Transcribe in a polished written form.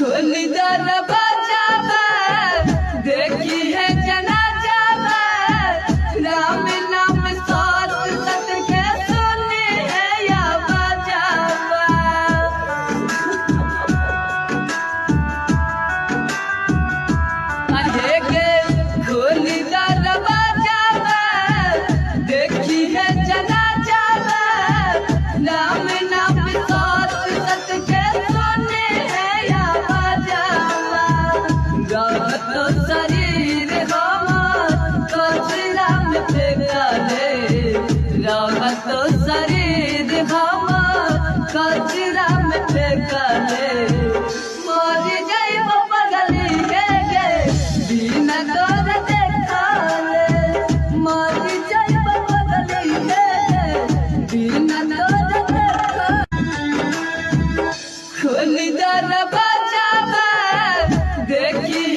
खोलदार बजावे देखी है जनाजा राम नाम साथ सत के सुने है या बजावा अरे के खोलदार बजावे देखी है जनाजा राम नाम साथ सत के सुने है या बजावा गात शरीर हमार कचरा में फेंकाले रात शरीर हमार कचरा में फेंकाले मर जाइब पगली गे बिना तोर देखाले मर जाइब पगली गे बिना तोर देखाले खोलदार बजावे देखी